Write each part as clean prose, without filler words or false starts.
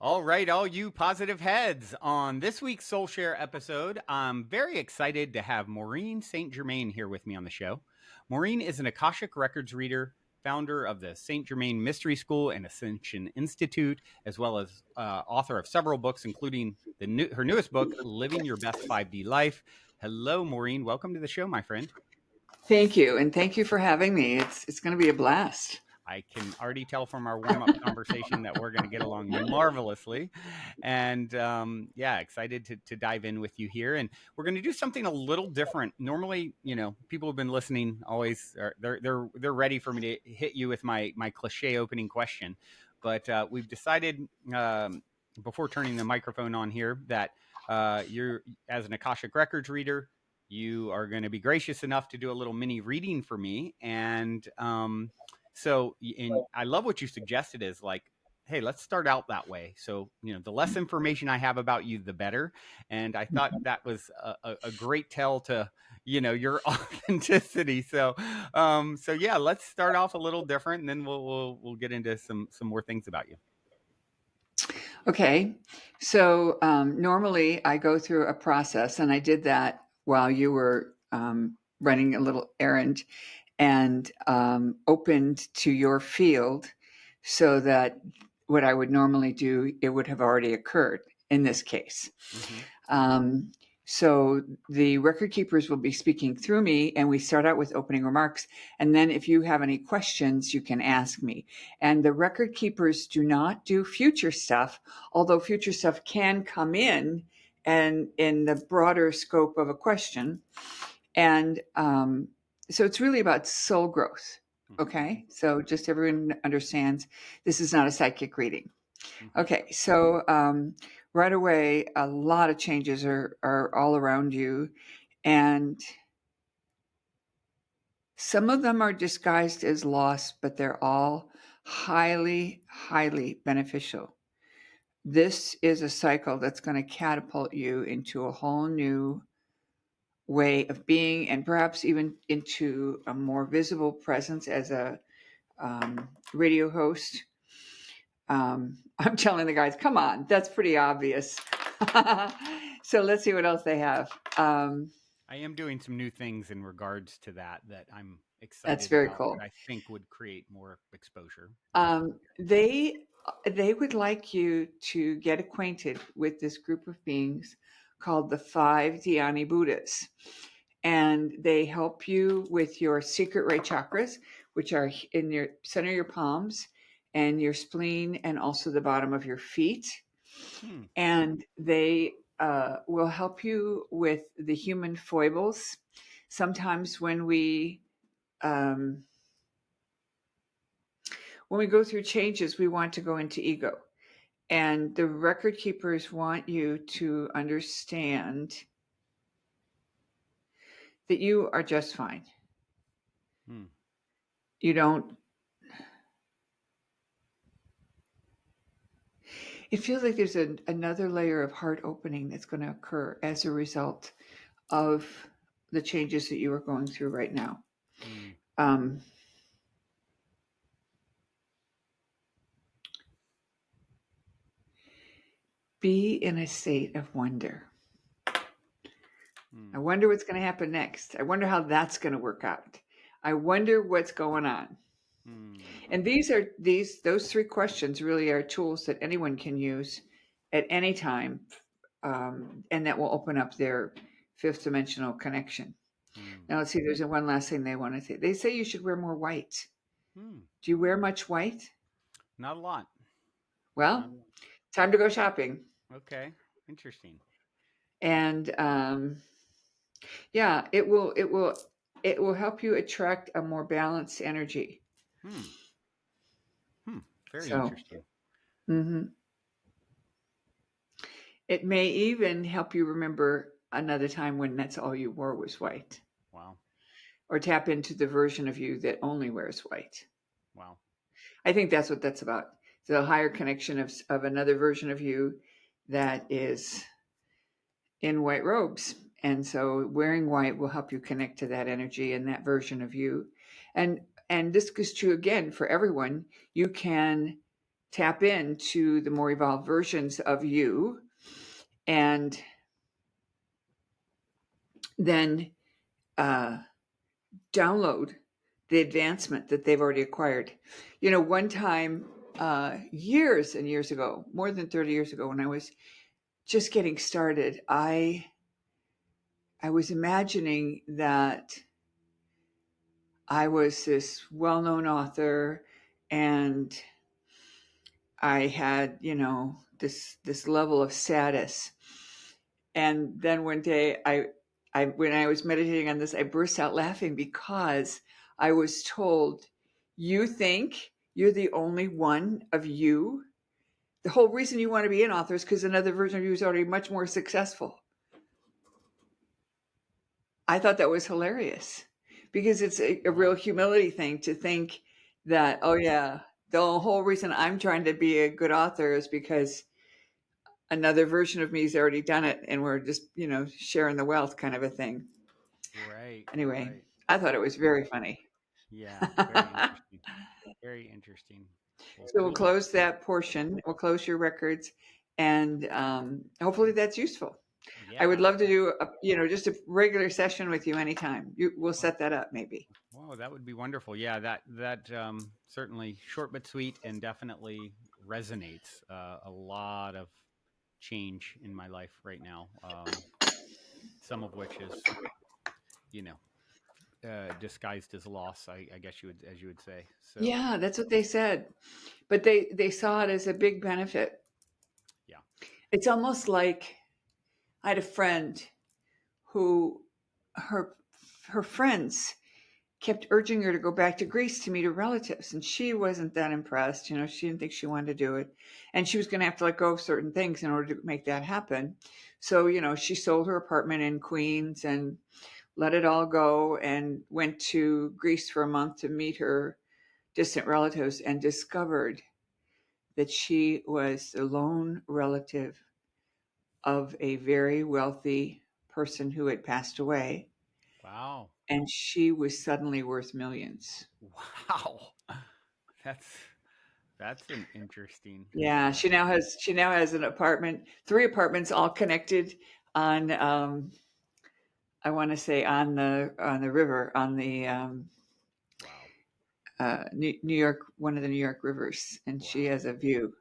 All right, all you positive heads. On this week's Soul Share episode, I'm very excited to have Maureen St. Germain here with me on the show. Maureen is an Akashic Records reader, founder of the St. Germain Mystery School and Ascension Institute, as well as author of several books, including her newest book, Living Your Best 5D Life. Hello, Maureen. Welcome to the show, my friend. Thank you, and thank you for having me. It's going to be a blast. I can already tell from our warm up conversation that we're going to get along marvelously. And yeah, excited to dive in with you here. And we're going to do something a little different. Normally, people have been listening always, they're ready for me to hit you with my cliche opening question. But we've decided before turning the microphone on here that you're, as an Akashic Records reader, you are going to be gracious enough to do a little mini reading for me. And so, I love what you suggested is like, hey, let's start out that way. So, the less information I have about you, the better. And I thought that was a great tell to, your authenticity. So, yeah, let's start off a little different, and then we'll get into some more things about you. Okay, so normally I go through a process, and I did that while you were running a little errand, and opened to your field so that what I would normally do, it would have already occurred in this case. Mm-hmm. So the record keepers will be speaking through me, and we start out with opening remarks. And then if you have any questions, you can ask me. And the record keepers do not do future stuff, although future stuff can come in and in the broader scope of a question. And so it's really about soul growth. Okay, so just everyone understands this is not a psychic reading. Okay, so right away, a lot of changes are all around you, and some of them are disguised as loss, but they're all highly, highly beneficial. This is a cycle that's going to catapult you into a whole new way of being, and perhaps even into a more visible presence as a radio host. I'm telling the guys, come on, that's pretty obvious. So let's see what else they have. I am doing some new things in regards to that I'm excited That's very about, cool. that I think would create more exposure. They would like you to get acquainted with this group of beings called the 5 Dhyani Buddhas. And they help you with your secret ray chakras, which are in your center of your palms and your spleen and also the bottom of your feet. And they will help you with the human foibles. Sometimes when we go through changes, we want to go into ego. And the record keepers want you to understand that you are just fine. You don't. It feels like there's another layer of heart opening that's going to occur as a result of the changes that you are going through right now. Be in a state of wonder. I wonder what's going to happen next. I wonder how that's going to work out. I wonder what's going on. And those 3 questions really are tools that anyone can use at any time, and that will open up their 5th dimensional connection. Now let's see, there's one last thing they want to say. They say you should wear more white. Do you wear much white? Not a lot. Well, time to go shopping. Okay, interesting. And yeah, it will help you attract a more balanced energy. Very interesting. It may even help you remember another time when that's all you wore was white. Wow. Or tap into the version of you that only wears white. Wow. I think that's what that's about. The higher connection of another version of you that is in white robes. And so wearing white will help you connect to that energy and that version of you. And this is true again for everyone. You can tap into the more evolved versions of you and then download the advancement that they've already acquired. One time, years and years ago, more than 30 years ago, when I was just getting started, I was imagining that I was this well-known author and I had, this level of status. And then one day when I was meditating on this, I burst out laughing because I was told, you think you're the only one of you? The whole reason you want to be an author is because another version of you is already much more successful. I thought that was hilarious because it's a real humility thing to think that, oh yeah, the whole reason I'm trying to be a good author is because another version of me has already done it and we're just, sharing the wealth kind of a thing. Right. Anyway, Right. I thought it was very funny. Yeah. Very interesting. Very interesting. Well, So we'll cool. close that portion. We'll close your records, and hopefully that's useful. I would Yeah. love to do just a regular session with you anytime. We'll Well, set that up maybe. whoa, that would be wonderful. Yeah, that certainly short but sweet and definitely resonates. A lot of change in my life right now. Some of which is, you know, disguised as loss. I guess you would, as you would say. So Yeah, that's what they said, but they saw it as a big benefit. yeah. It's almost like I had a friend who her friends kept urging her to go back to Greece to meet her relatives. And she wasn't that impressed. She didn't think she wanted to do it. And she was going to have to let go of certain things in order to make that happen. So, she sold her apartment in Queens and let it all go and went to Greece for a month to meet her distant relatives and discovered that she was the lone relative of a very wealthy person who had passed away. Wow. And she was suddenly worth millions. Wow. That's that's an interesting. Yeah, she now has an apartment, 3 apartments all connected on, I wanna say on the river, on the, Wow. New York, one of the New York rivers, and she Wow. has a view.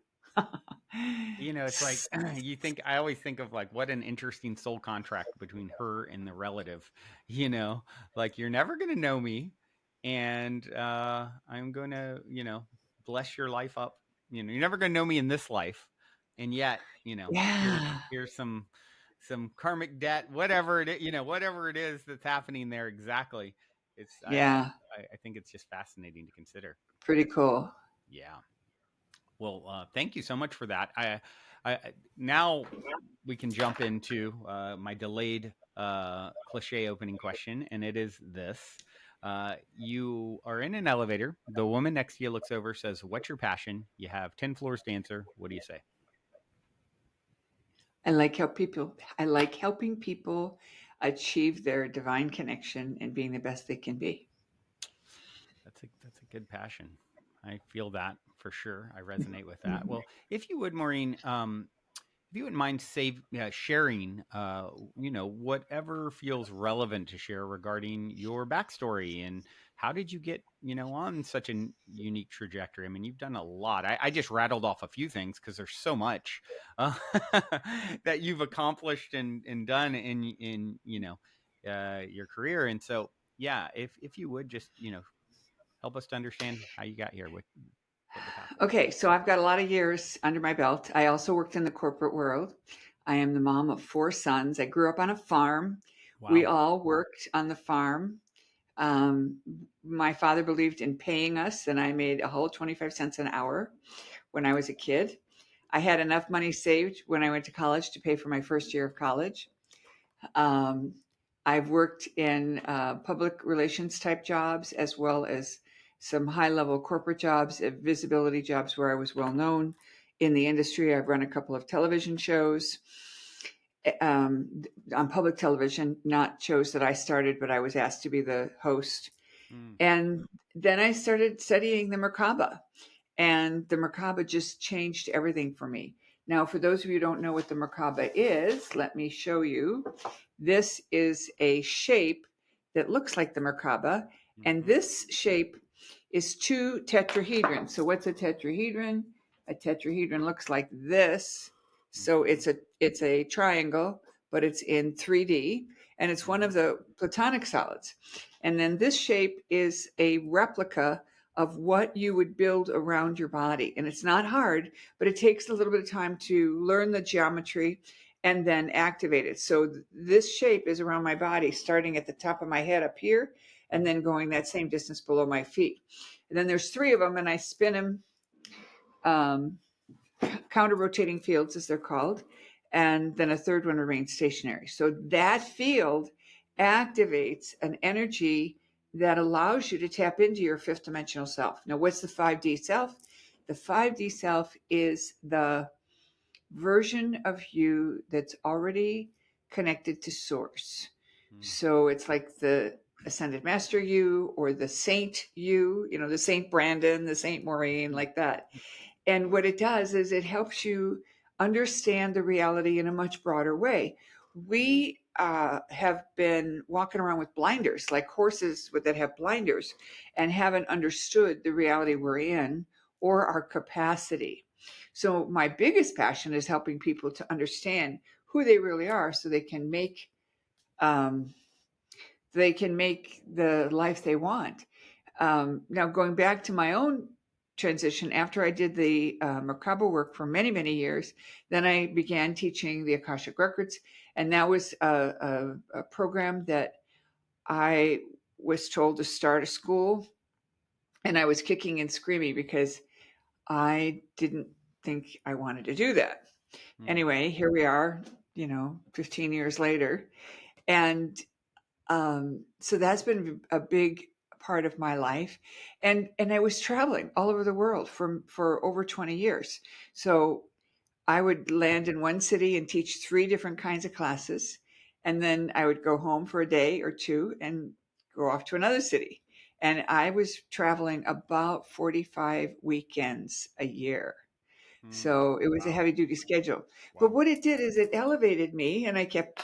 It's like you think I always think of like what an interesting soul contract between her and the relative, you know, like you're never going to know me and I'm going to, bless your life up. You're never going to know me in this life. And yet, Yeah, here's some karmic debt, whatever it is, whatever it is that's happening there exactly. It's yeah, I think it's just fascinating to consider. pretty cool. Yeah. Well, thank you so much for that. Now we can jump into my delayed cliche opening question, and it is this: you are in an elevator. The woman next to you looks over, says, "What's your passion?" You have 10 floors to answer. What do you say? I like helping people achieve their divine connection and being the best they can be. That's a good passion. I feel that for sure. I resonate with that. Well, if you would, Maureen, if you wouldn't mind sharing, whatever feels relevant to share regarding your backstory and how did you get, on such a unique trajectory? I mean, you've done a lot. I just rattled off a few things because there's so much uh, that you've accomplished and done in your career. And so, yeah, if you would just, help us to understand how you got here, what the path was. Okay, so I've got a lot of years under my belt. I also worked in the corporate world. I am the mom of 4 sons. I grew up on a farm. We Wow. all worked on the farm. Um, my father believed in paying us, and I made a whole 25 cents an hour when I was a kid. I had enough money saved when I went to college to pay for my first year of college. Um, I've worked in public relations type jobs as well as some high level corporate jobs, visibility jobs where I was well known in the industry. I've run a couple of television shows um, on public television, not shows that I started, but I was asked to be the host. Mm. And then I started studying the Merkaba. And the Merkaba just changed everything for me. Now, for those of you who don't know what the Merkaba is, let me show you. This is a shape that looks like the Merkaba, and this shape is two tetrahedrons. So what's a tetrahedron? A tetrahedron looks like this. So it's a triangle, but it's in 3D, and it's one of the platonic solids. And then this shape is a replica of what you would build around your body. And it's not hard, but it takes a little bit of time to learn the geometry and then activate it. So this shape is around my body, starting at the top of my head up here, and then going that same distance below my feet. And then there's three of them, and I spin them, counter-rotating fields, as they're called. And then a third one remains stationary. So that field activates an energy that allows you to tap into your fifth dimensional self. Now, what's the 5D self? The 5D self is the version of you that's already connected to source. So it's like the ascended master you, or the saint you, the Saint Brandon, the Saint Maureen, like that. And what it does is it helps you understand the reality in a much broader way. We have been walking around with blinders, like horses that have blinders, and haven't understood the reality we're in or our capacity. So my biggest passion is helping people to understand who they really are, so they can make the life they want. Now, going back to my own transition, after I did the Merkaba work for many, many years, then I began teaching the Akashic Records. And that was a program that I was told to start a school. And I was kicking and screaming because I didn't think I wanted to do that. Anyway, here we are, 15 years later. And so that's been a big part of my life. And I was traveling all over the world for over 20 years. So I would land in one city and teach 3 different kinds of classes. And then I would go home for a day or two and go off to another city. And I was traveling about 45 weekends a year. So it was a heavy duty schedule. But what it did is it elevated me, and I kept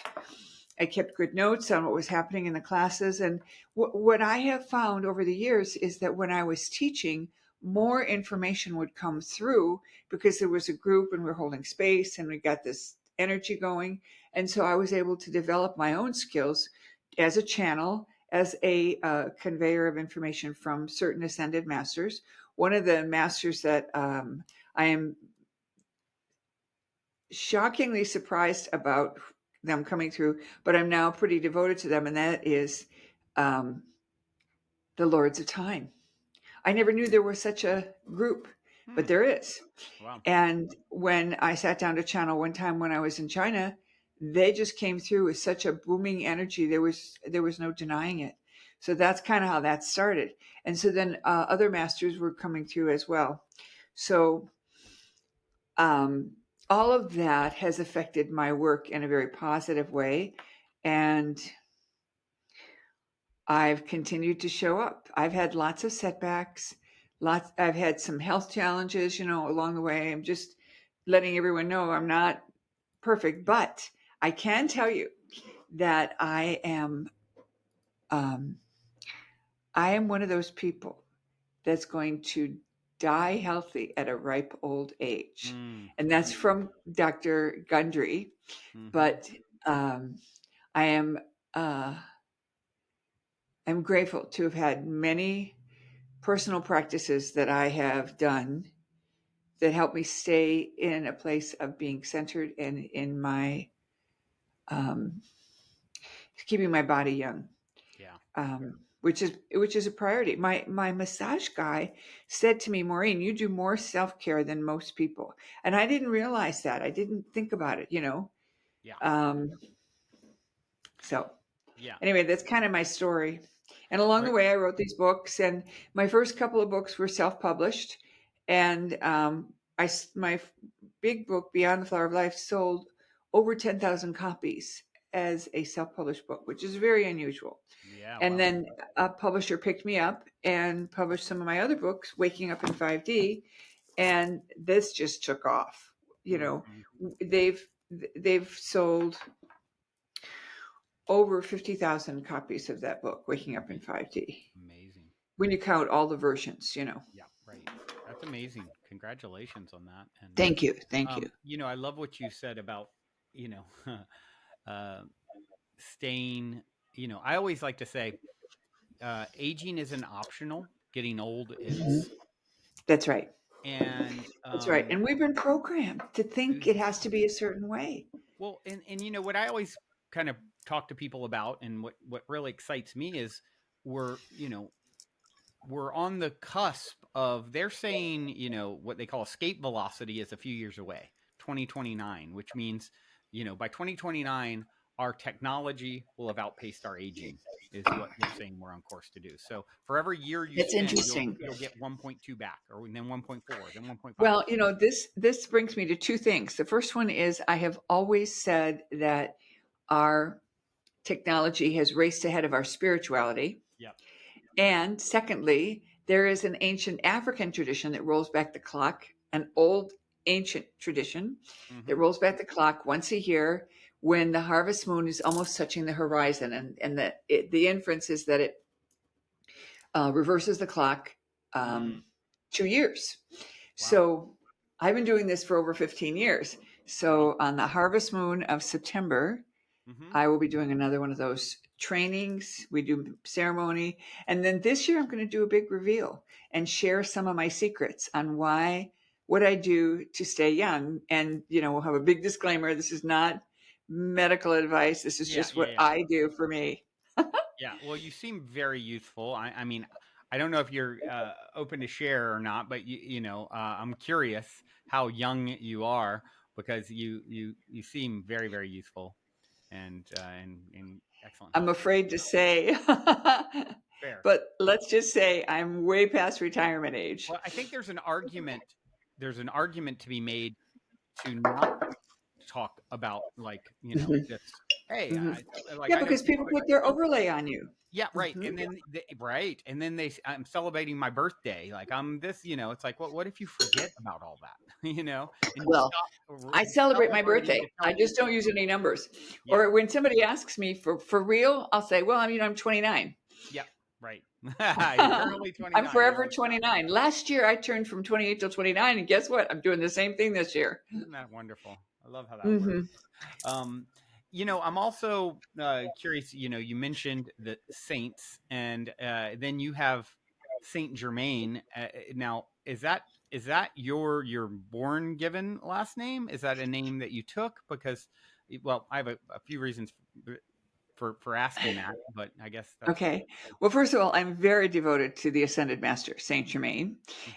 good notes on what was happening in the classes. And what I have found over the years is that when I was teaching, more information would come through because there was a group and we're holding space and we got this energy going. And so I was able to develop my own skills as a channel, as a conveyor of information from certain ascended masters. One of the masters that I am shockingly surprised about them coming through, but I'm now pretty devoted to them, and that is the Lords of Time. I never knew there was such a group, but there is. Wow. And when I sat down to channel one time when I was in China, they just came through with such a booming energy. There was no denying it. So that's kind of how that started. And so then other masters were coming through as well. So all of that has affected my work in a very positive way. And I've continued to show up. I've had lots of setbacks. I've had some health challenges, along the way. I'm just letting everyone know I'm not perfect, but I can tell you that I am one of those people that's going to die healthy at a ripe old age. And that's from Dr. Gundry. But I am I'm grateful to have had many personal practices that I have done that help me stay in a place of being centered and in my keeping my body young. Yeah. Which is a priority. My massage guy said to me, Maureen, you do more self-care than most people. And I didn't realize that. I didn't think about it, Yeah. So Yeah. anyway, that's kind of my story. And along the way, I wrote these books, and my first couple of books were self-published. And my big book, Beyond the Flower of Life, sold over 10,000 copies. as a self-published book, which is very unusual. Yeah. And Wow. then a publisher picked me up and published some of my other books, Waking Up in 5D, and this just took off. You know, they've sold over 50,000 copies of that book, Waking Up in 5D. Amazing. When you count all the versions, you know. Yeah. Right. That's amazing. Congratulations on that. And Thank you. Thank you. you know, I love what you said about, you know, uh, staying. You know, I always like to say, aging isn't optional. Getting old is. That's right. And That's right. And we've been programmed to think it has yeah. to be a certain way. Well, and you know what I always kind of talk to people about, and what really excites me is you know, we're on the cusp of, they're saying, you know, what they call escape velocity is a few years away, 2029, which means, you know, by 2029 our technology will have outpaced our aging, is what they're saying we're on course to do. So for every year you That's spend, interesting. you'll get 1.2 back, or then 1.4, then 1.5. Well, you know, this brings me to two things. The first one is I have always said that our technology has raced ahead of our spirituality. Yep. And secondly, there is an ancient African tradition that rolls back the clock, an old ancient tradition that rolls back the clock once a year when the harvest moon is almost touching the horizon. And the inference is that it reverses the clock 2 years. Wow. So I've been doing this for over 15 years. So on the harvest moon of September, I will be doing another one of those trainings. We do ceremony. And then this year, I'm going to do a big reveal and share some of my secrets on what I do to stay young. And, you know, we'll have a big disclaimer. This is not medical advice. This is just what I do for me. Yeah. Well, you seem very youthful. I mean, I don't know if you're open to share or not, but you know, I'm curious how young you are, because you seem very, very youthful and excellent I'm health. afraid to say, Fair. but let's just say I'm way past retirement age. Well, I think there's an argument. There's an argument to be made to not talk about, like, you know, this. Hey, like, Yeah, I know because people put their overlay on you. yeah, right. And then right. And then I'm celebrating my birthday. Like, I'm this, you know, it's like, what if you forget about all that? You know, and Well, I celebrate my birthday. I just don't use any numbers. Yeah. Or when somebody asks me for real, I'll say, well, I mean, I'm 29. Yeah, right. Eternally 29. I'm forever 29. Last year I turned from 28 till 29, and guess what? I'm doing the same thing this year. Isn't that wonderful? I love how that works. You know, I'm also curious. You know, you mentioned the saints, and then you have Saint Germain. Now, is that your born given last name? Is that a name that you took? Because, well, I have a few reasons for asking that, but I guess that's okay. Well, first of all, I'm very devoted to the Ascended Master, Saint Germain.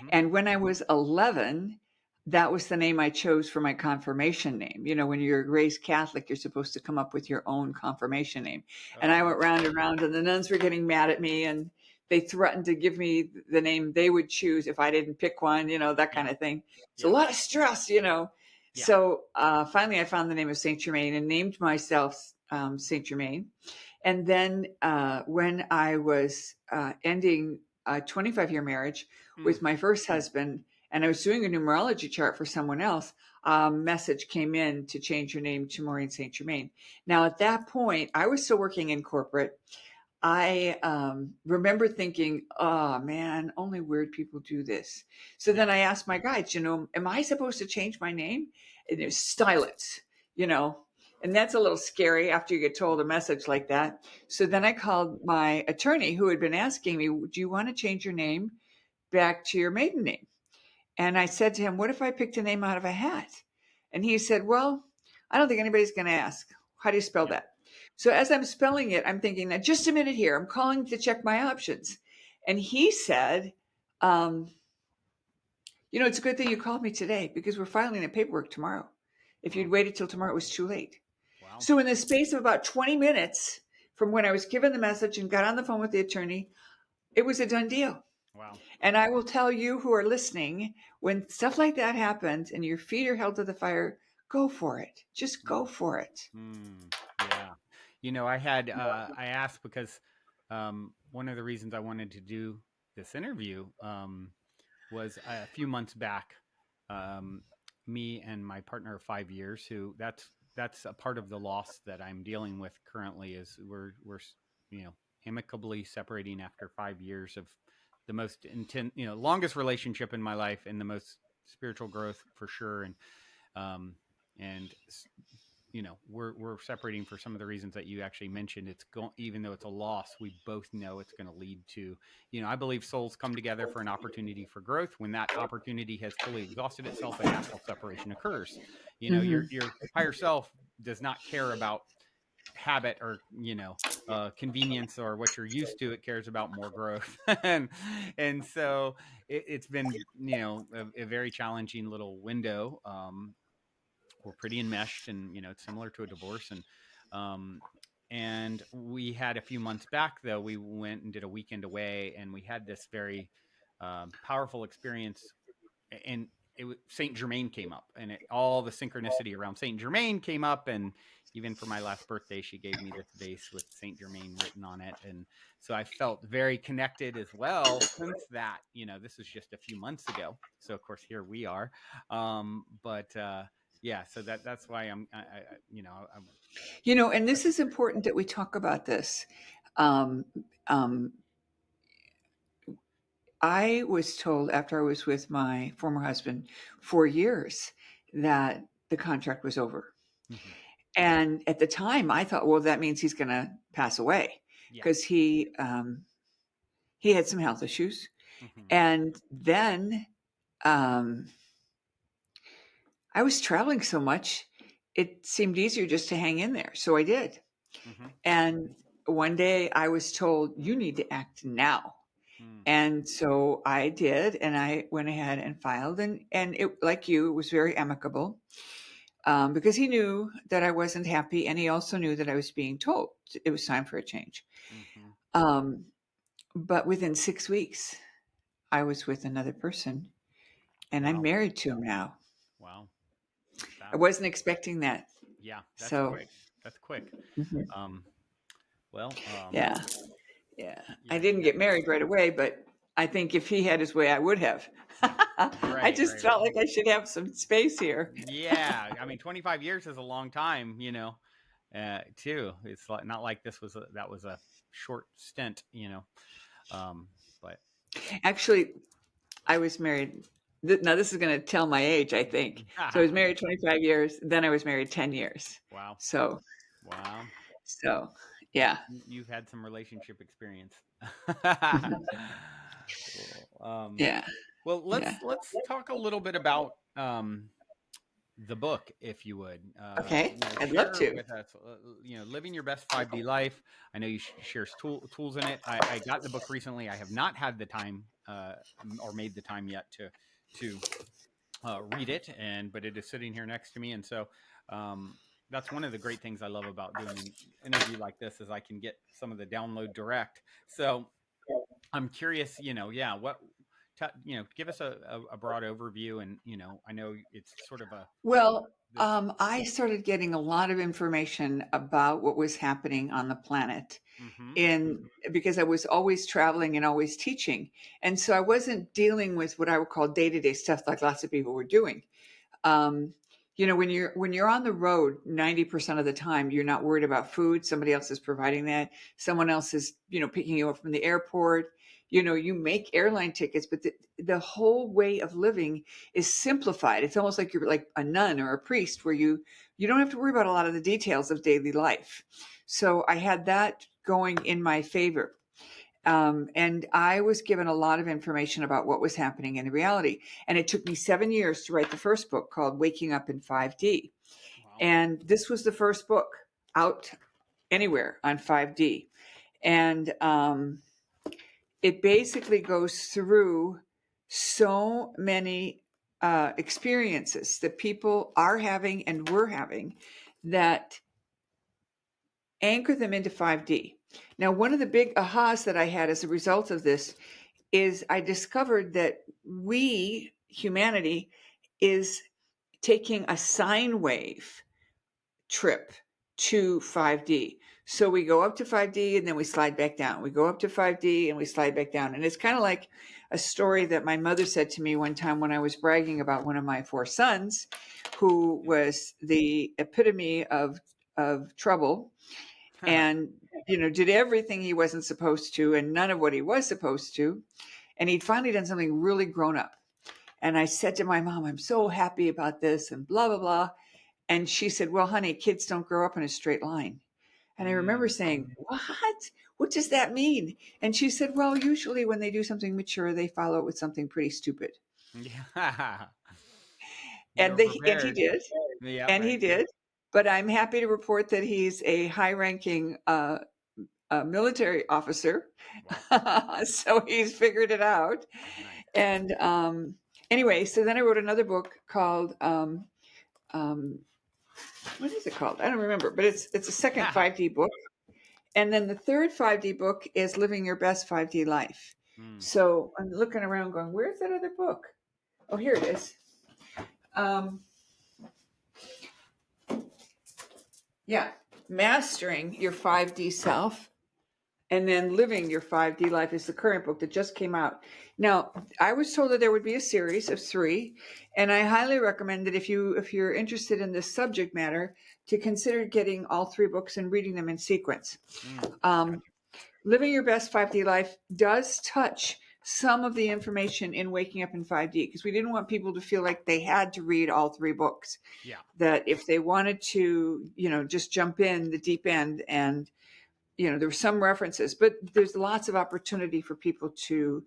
And when I was 11, that was the name I chose for my confirmation name. You know, when you're raised Catholic, you're supposed to come up with your own confirmation name. And I went round and round, and the nuns were getting mad at me, and they threatened to give me the name they would choose if I didn't pick one, you know, that kind of thing. It's a lot of stress, you know. Yeah. So finally, I found the name of Saint Germain and named myself Saint Germain. And then when I was ending a 25-year marriage with my first husband, and I was doing a numerology chart for someone else, a message came in to change your name to Maureen Saint Germain. Now, at that point, I was still working in corporate. I remember thinking, oh man, only weird people do this. So then I asked my guides, you know, am I supposed to change my name? And it was silence, you know, and that's a little scary after you get told a message like that. So then I called my attorney, who had been asking me, do you want to change your name back to your maiden name? And I said to him, what if I picked a name out of a hat? And he said, well, I don't think anybody's going to ask. How do you spell that? So as I'm spelling it, I'm thinking, now just a minute here. I'm calling to check my options. And he said, you know, it's a good thing you called me today because we're filing the paperwork tomorrow. If you'd waited till tomorrow, it was too late. Wow. So in the space of about 20 minutes from when I was given the message and got on the phone with the attorney, it was a done deal. Wow. And I will tell you who are listening, when stuff like that happens and your feet are held to the fire, go for it. Just go for it. Yeah. I asked because one of the reasons I wanted to do this interview was a few months back. Um, Me and my partner of 5 years, who that's a part of the loss that I'm dealing with currently, is we're amicably separating after 5 years of the most intense, longest relationship in my life and the most spiritual growth for sure. And we're separating for some of the reasons that you actually mentioned. It's going, even though it's a loss, we both know it's going to lead to, I believe souls come together for an opportunity for growth. When that opportunity has fully exhausted itself, a natural separation occurs. Your higher self does not care about habit or convenience or what you're used to. It cares about more growth. And so it's been a very challenging little window. We're pretty enmeshed, and it's similar to a divorce. Um and we had a few months back, though, we went and did a weekend away, and we had this very powerful experience. And Saint Germain came up, and all the synchronicity around Saint Germain came up. And even for my last birthday, she gave me this vase with Saint Germain written on it. And so I felt very connected as well since that. This was just a few months ago, so of course here we are. But yeah, so that's why I'm And this is important that we talk about this. Um, um, I was told after I was with my former husband 4 years that the contract was over. Mhm. And at the time, I thought, well, that means he's going to pass away Yeah. because he had some health issues. Mhm. And then um, I was traveling so much, it seemed easier just to hang in there. So I did. Mhm. And one day I was told, you need to act now. Mm. And so I did, and I went ahead and filed, and it, like you, it was very amicable, because he knew that I wasn't happy, and he also knew that I was being told it was time for a change. Mhm. Um, but within 6 weeks, I was with another person, and I'm Wow. married to him now. Wow. I That's wasn't expecting that. Yeah, that's So, quick. That's quick. mhm. Um, well, Yeah, yeah. I yeah, didn't get married right away, but I think if he had his way, I would have. yeah. I Right, just right, felt right. like I should have some space here. Yeah, I mean, 25 years is a long time, too. It's not like that was a short stint, Um, but Actually, I was married. Now, this is going to tell my age, I think. So I was married 25 years. Then I was married 10 years. wow, So, wow. so yeah. You've had some relationship experience. Mhm. Cool. Yeah. Well, Yeah. let's talk a little bit about the book, if you would. Okay. I'd love Share to. with us, living your best 5D life. I know you share tools in it. I got the book recently. I have not had the time or made the time yet to read it, but it is sitting here next to me. And so um, that's one of the great things I love about doing an interview like this, is I can get some of the download direct. So I'm curious, yeah, give us a broad overview. And I know it's sort of a Well, this. I started getting a lot of information about what was happening on the planet Mm-hmm. in because I was always traveling and always teaching. And so I wasn't dealing with what I would call day-to-day stuff like lots of people were doing. Um, when you're on the road 90% of the time, you're not worried about food. Somebody else is providing that. Someone else is, picking you up from the airport. You make airline tickets, but the whole way of living is simplified. It's almost like you're like a nun or a priest, where you don't have to worry about a lot of the details of daily life. So I had that going in my favor. And I was given a lot of information about what was happening in the reality. And it took me 7 years to write the first book, called Waking Up in 5D. Wow. And this was the first book out anywhere on 5D. And it basically goes through so many experiences that people are having and were having that anchor them into 5D. Now, one of the big ahas that I had as a result of this is I discovered that we, humanity, is taking a sine wave trip to 5D. So we go up to 5D and then we slide back down. We go up to 5D and we slide back down. And it's kind of like a story that my mother said to me one time when I was bragging about one of my 4 sons, who was the epitome of trouble and, did everything he wasn't supposed to and none of what he was supposed to. And he'd finally done something really grown up. And I said to my mom, I'm so happy about this and blah, blah, blah. And she said, well, honey, kids don't grow up in a straight line. And I remember saying, what? What does that mean? And she said, well, usually when they do something mature, they follow it with something pretty stupid. Yeah. And he did. Yeah, And right. he did. But I'm happy to report that he's a high-ranking military officer. Wow. So he's figured it out. Nice. And anyway, so then I wrote another book called what is it called? I don't remember, but it's a second 5D book. And then the third 5D book is Living Your Best 5D Life. So I'm looking around going, where's that other book? Oh, here it is. Yeah, Mastering Your 5D Self and then Living Your 5D Life is the current book that just came out. Now, I was told that there would be a series of 3, and I highly recommend that if you're interested in this subject matter, to consider getting all 3 books and reading them in sequence. Living Your Best 5D Life does touch some of the information in Waking Up in 5D because we didn't want people to feel like they had to read all 3 books. Yeah. That if they wanted to, just jump in the deep end and there were some references, but there's lots of opportunity for people to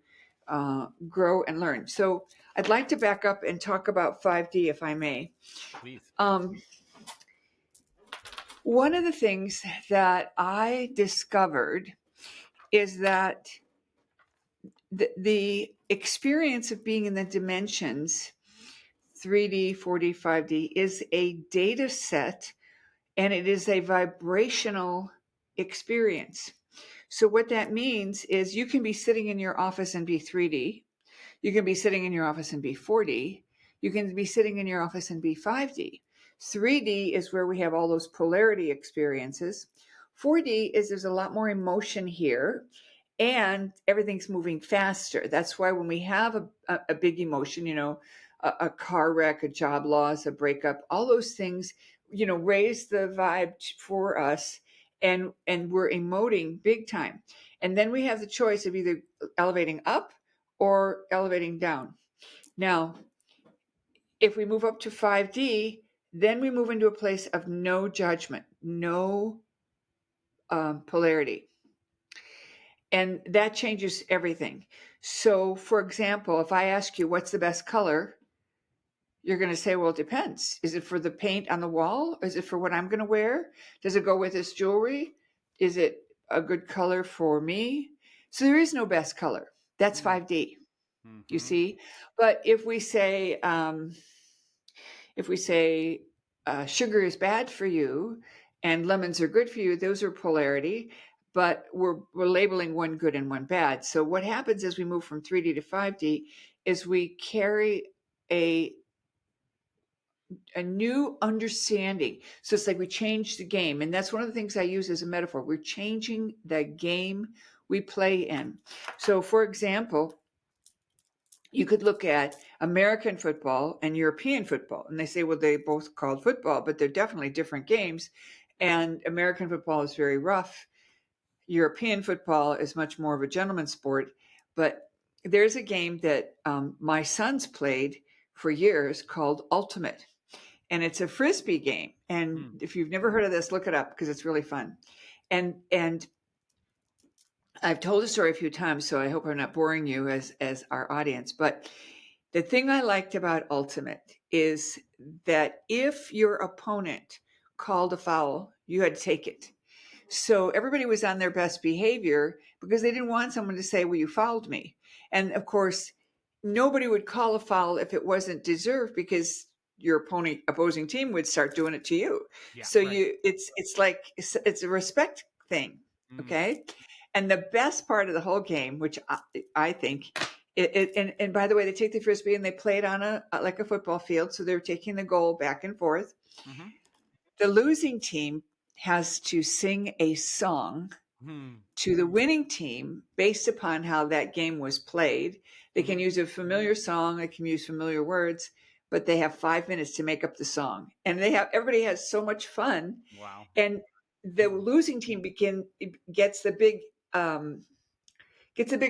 grow and learn. So I'd like to back up and talk about 5D, if I may. Please. One of the things that I discovered is that the experience of being in the dimensions, 3D, 4D, 5D, is a data set, and it is a vibrational experience. So what that means is you can be sitting in your office and be 3D. You can be sitting in your office and be 4D. You can be sitting in your office and be 5D. 3D is where we have all those polarity experiences. 4D is there's a lot more emotion here and everything's moving faster. That's why when we have a big emotion, a car wreck, a job loss, a breakup, all those things, raise the vibe for us. And we're emoting big time. And then we have the choice of either elevating up or elevating down. Now, if we move up to 5D, then we move into a place of no judgment, no polarity. And that changes everything. So, for example, if I ask you, what's the best color? You're going to say, well, it depends. Is it for the paint on the wall? Is it for what I'm going to wear? Does it go with this jewelry? Is it a good color for me? So there is no best color. That's 5D, you see? But if we say sugar is bad for you and lemons are good for you, those are polarity, but we're labeling one good and one bad. So what happens as we move from 3D to 5D is we carry a new understanding. So it's like we change the game. And that's one of the things I use as a metaphor. We're changing the game we play in. So for example, you could look at American football and European football. And they say, well, they both called football, but they're definitely different games. And American football is very rough. European football is much more of a gentleman's sport. But there's a game that my sons played for years called Ultimate. And it's a Frisbee game. And if you've never heard of this, look it up because it's really fun. And I've told the story a few times, so I hope I'm not boring you as our audience. But the thing I liked about Ultimate is that if your opponent called a foul, you had to take it. So everybody was on their best behavior because they didn't want someone to say, well, you fouled me. And of course, nobody would call a foul if it wasn't deserved because your opposing team would start doing it to you. Yeah, so right. It's a respect thing. Okay. And the best part of the whole game, which I think and by the way, they take the Frisbee and they play it on like a football field. So they're taking the goal back and forth. The losing team has to sing a song Hmm. to the winning team based upon how that game was played. They can use a familiar song, they can use familiar words, but they have 5 minutes to make up the song. And everybody has so much fun. Wow. And the losing team gets the big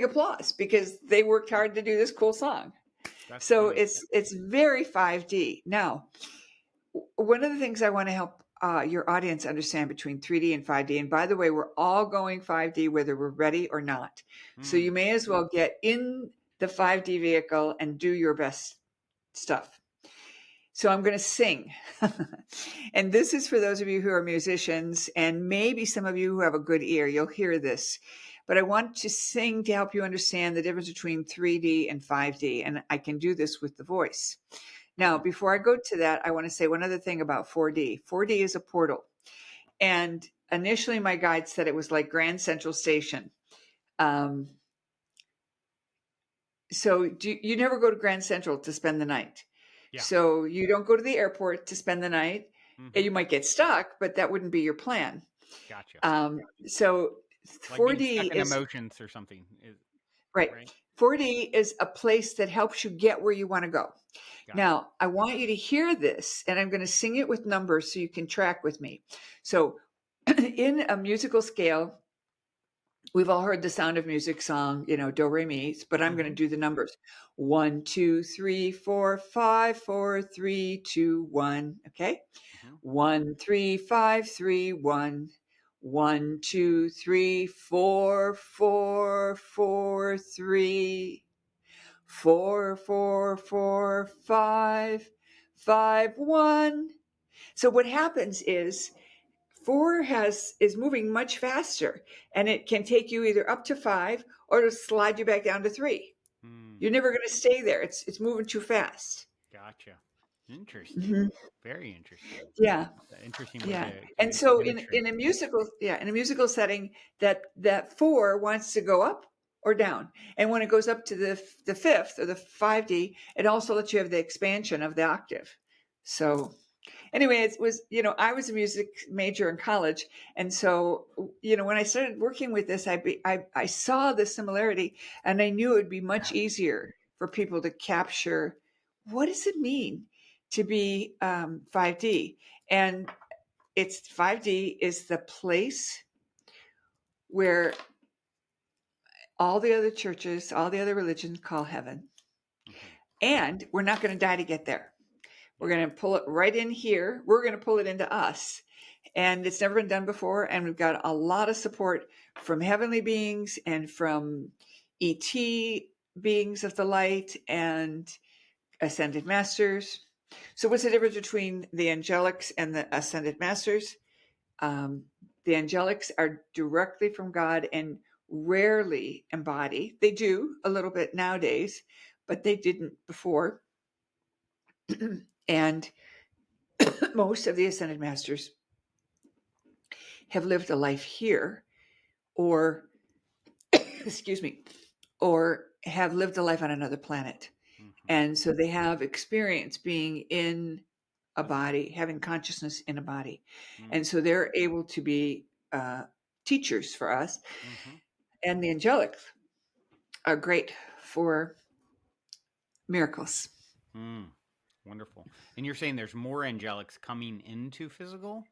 applause because they worked hard to do this cool song. That's So funny. it's very 5D. Now, one of the things I want to help your audience understand between 3D and 5D, and by the way, we're all going 5D whether we're ready or not. So you may as well get in the 5D vehicle and do your best stuff. So I'm going to sing. And this is for those of you who are musicians, and maybe some of you who have a good ear, you'll hear this. But I want to sing to help you understand the difference between 3D and 5D, and I can do this with the voice. Now, before I go to that, I want to say one other thing about 4D. 4D is a portal. And initially, my guide said it was like Grand Central Station. So you never go to Grand Central to spend the night. Yeah. So you don't go to the airport to spend the night. You might get stuck, but that wouldn't be your plan. Gotcha. So Like 4D being stuck in is emotions or something. right. 4D is a place that helps you get where you want to go. Got Now, I want you to hear this, and I'm going to sing it with numbers so you can track with me. So in a musical scale, we've all heard the Sound of Music song, do, re, mi, but I'm going to do the numbers. 1, 2, 3, 4, 5, 4, 3, 2, 1. Okay. 1, 3, 5, 3, 1. 1, 2, 3, 4, 4, 4, 3. 4, 4, 4, 5, 5, 1. So what happens is 4 is moving much faster, and it can take you either up to 5 or to slide you back down to 3. You're never going to stay there. It's moving too fast. Gotcha. Interesting. Very interesting. Yeah. Interesting way Yeah. to And so demonstrate. in a musical setting, that 4 wants to go up or down. And when it goes up to the fifth or the 5D, it also lets you have the expansion of the octave. So anyway, it was, I was a music major in college. And so, when I started working with this, I saw the similarity, and I knew it would be much easier for people to capture what does it mean to be 5D. And 5D is the place where all the other churches, all the other religions call heaven. And we're not going to die to get there. We're going to pull it right in here. We're going to pull it into us. And it's never been done before. And we've got a lot of support from heavenly beings and from ET beings of the light and ascended masters. So what's the difference between the angelics and the ascended masters? The angelics are directly from God and rarely embody. They do a little bit nowadays, but they didn't before. And most of the ascended masters have lived a life here, or excuse me, or have lived a life on another planet. And so they have experience being in a body, having consciousness in a body. And so they're able to be teachers for us. And the angelics are great for miracles. Wonderful. And you're saying there's more angelics coming into physical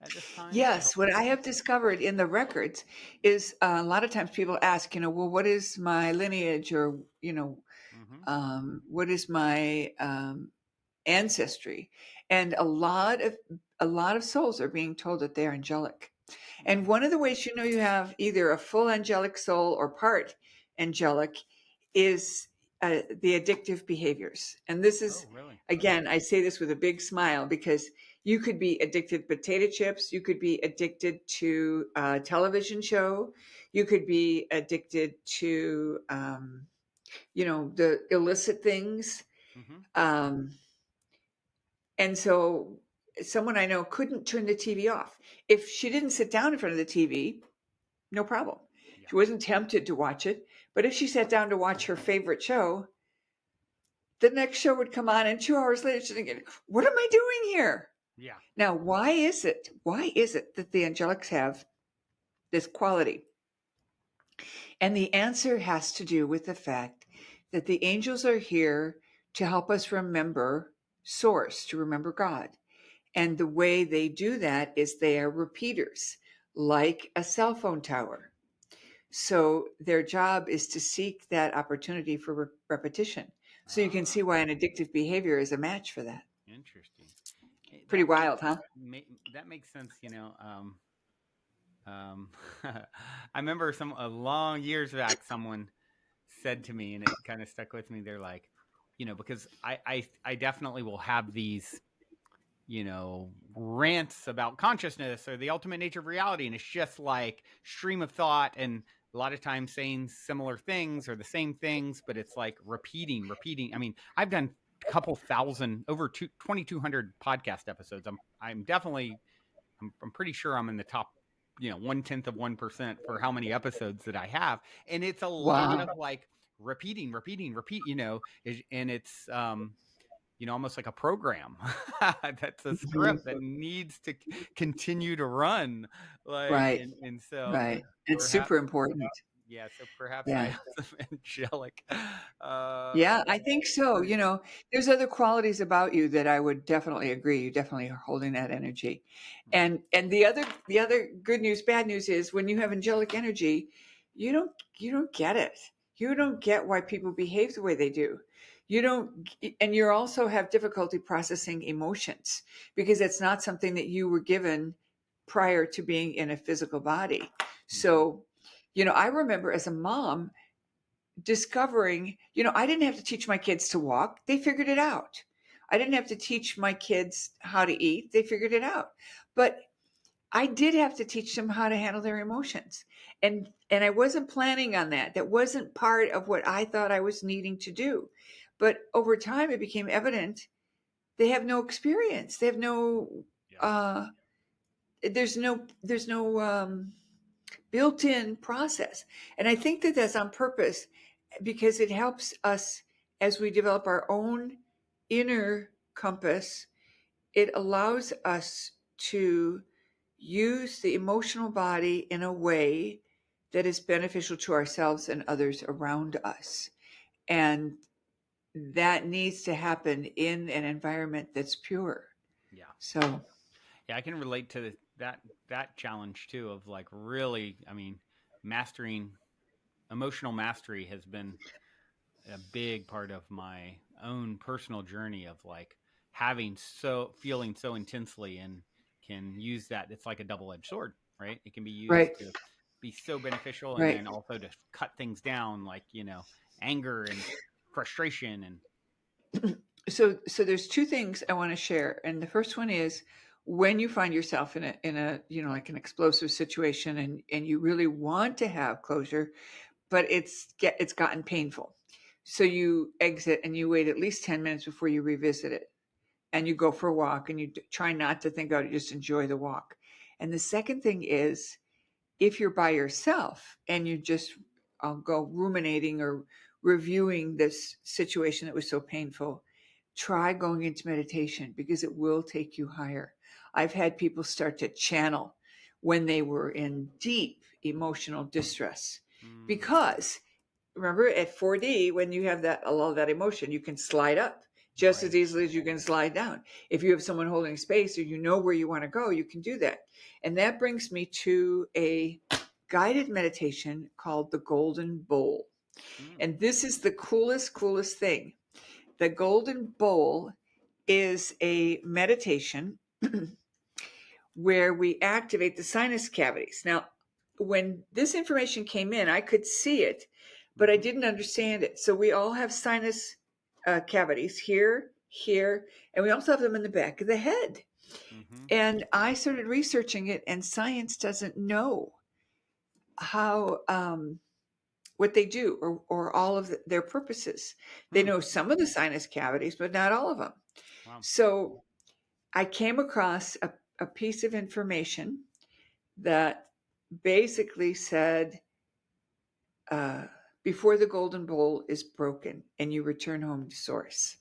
at this time? Yes, what I have discovered in the records is a lot of times people ask, well, what is my lineage, or what is my ancestry? And a lot of souls are being told that they're angelic. And one of the ways you have either a full angelic soul or part angelic is the addictive behaviors. And this is, again, I say this with a big smile, because you could be addicted to potato chips. You could be addicted to a television show. You could be addicted to, the illicit things. And so someone I know couldn't turn the TV off. If she didn't sit down in front of the TV, no problem. She wasn't tempted to watch it. But if she sat down to watch her favorite show, the next show would come on, and 2 hours later she'd think, what am I doing here? Yeah. Now, why is it? Why is it that the angelics have this quality? And the answer has to do with the fact that the angels are here to help us remember Source, to remember God. And the way they do that is they are repeaters, like a cell phone tower. So their job is to seek that opportunity for repetition. So you can see why an addictive behavior is a match for that. Interesting. Pretty wild, huh? That makes sense. I remember a long years back, someone said to me, and it kind of stuck with me. They're like, because I definitely will have these, rants about consciousness or the ultimate nature of reality, and it's just like stream of thought, and a lot of times saying similar things or the same things, but it's like repeating. I mean, I've done a couple thousand, over 2,200 podcast episodes. I'm definitely, I'm pretty sure I'm in the top, 1/10 of 1% for how many episodes that I have, and it's a lot Wow. of like repeat, and it's almost like a program that's a Mhm. script that needs to continue to run, like, Right, and so right. It's perhaps, super important. yeah, so perhaps I Yeah. have some angelic, Yeah, I think so. fruit. There's other qualities about you that I would definitely agree. You definitely are holding that energy. Right. And the other good news, bad news is when you have angelic energy, you don't get it. You don't get why people behave the way they do. You don't, and you also have difficulty processing emotions because it's not something that you were given prior to being in a physical body. Mhm. So, I remember as a mom discovering, I didn't have to teach my kids to walk. They figured it out. I didn't have to teach my kids how to eat. They figured it out. But I did have to teach them how to handle their emotions. And I wasn't planning on that. That wasn't part of what I thought I was needing to do. But over time it became evident they have no experience. They have no Yeah. uh there's no built-in process. And I think that that's on purpose because it helps us as we develop our own inner compass. It allows us to use the emotional body in a way that is beneficial to ourselves and others around us. And that needs to happen in an environment that's pure. Yeah. So, Yeah, I can relate to that challenge too, of like really, I mean, mastering emotional mastery has been a big part of my own personal journey of like feeling so intensely, and can use that. It's like a double-edged sword, right? It can be used right, to be so beneficial, and right. then also to cut things down, like, anger and frustration and So there's two things I want to share, and the first one is when you find yourself in a like an explosive situation, and you really want to have closure, but it's gotten painful, so you exit and you wait at least 10 minutes before you revisit it, and you go for a walk, and you try not to think about it, just enjoy the walk. And the second thing is, if you're by yourself and you just go ruminating or reviewing this situation that was so painful, try going into meditation because it will take you higher. I've had people start to channel when they were in deep emotional distress mm, because remember at 4D, when you have that a lot of that emotion, you can slide up just as right. easily as you can slide down. If you have someone holding space or you know where you want to go, you can do that. And that brings me to a guided meditation called the Golden Bowl. Mm, And this is the coolest thing. The Golden Bowl is a meditation where we activate the sinus cavities. Now, when this information came in, I could see it, but I mm-hmm, didn't understand it. So we all have sinus cavities here, here, and we also have them in the back of the head. mm-hmm, And I started researching it, and science doesn't know how what they do or all of their purposes. They hmm, know some of the sinus cavities, but not all of them. wow. So I came across a piece of information that basically said uh, before the golden bowl is broken and you return home to source.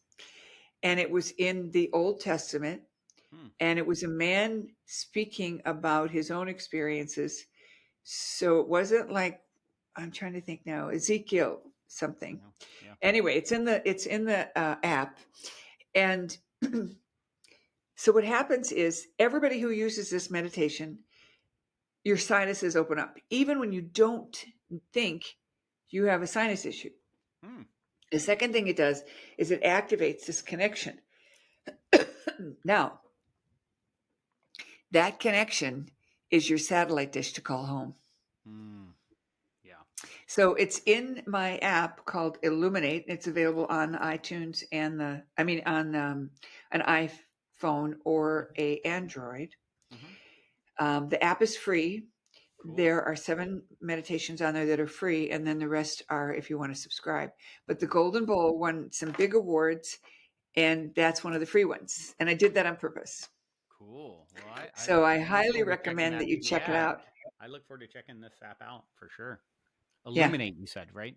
And it was in the Old Testament. And it was a man speaking about his own experiences. So it wasn't like, I'm trying to think now, Ezekiel something. Yeah. Anyway, it's in the app. And so what happens is everybody who uses this meditation, your sinuses open up, even when you don't think you have a sinus issue. The second thing it does is it activates this connection. Now, that connection is your satellite dish to call home. Yeah. So it's in my app called Illuminate. It's available on iTunes and on an iPhone or a Android. The app is free. Cool. There are 7 meditations on there that are free, and then the rest are if you want to subscribe. But the Golden Bowl won some big awards, and that's one of the free ones. And I did that on purpose. Cool. Well, So I look highly forward to checking recommend that you check it out. I look forward to checking this app out for sure. Yeah. Illuminate, you said, right?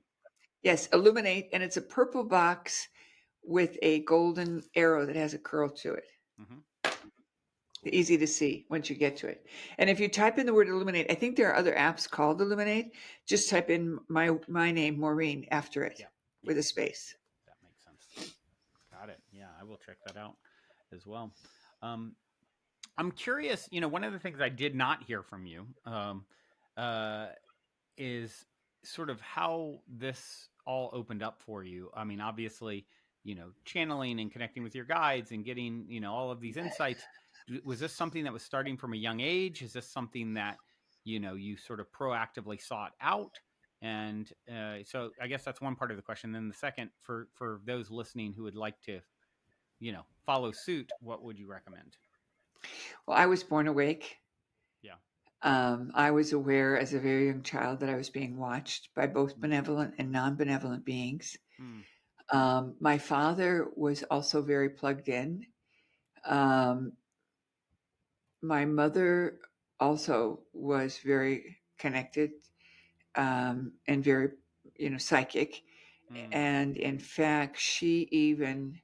Yes, Illuminate, and it's a purple box with a golden arrow that has a curl to it. Easy to see once you get to it. And if you type in the word Illuminate, I think there are other apps called Illuminate. Just type in my name, Maureen, after it with a space. That makes sense. Got it. Yeah, I will check that out as well. I'm curious, one of the things I did not hear from you is sort of how this all opened up for you. I mean, obviously, channeling and connecting with your guides and getting, all of these insights. Was this something that was starting from a young age? Is this something that, you sort of proactively sought out? And so I guess that's one part of the question. Then the second, for those listening who would like to, follow suit, what would you recommend? Well, I was born awake. Yeah. I was aware as a very young child that I was being watched by both benevolent and non-benevolent beings. My father was also very plugged in. My mother also was very connected and very, psychic. And in fact, she even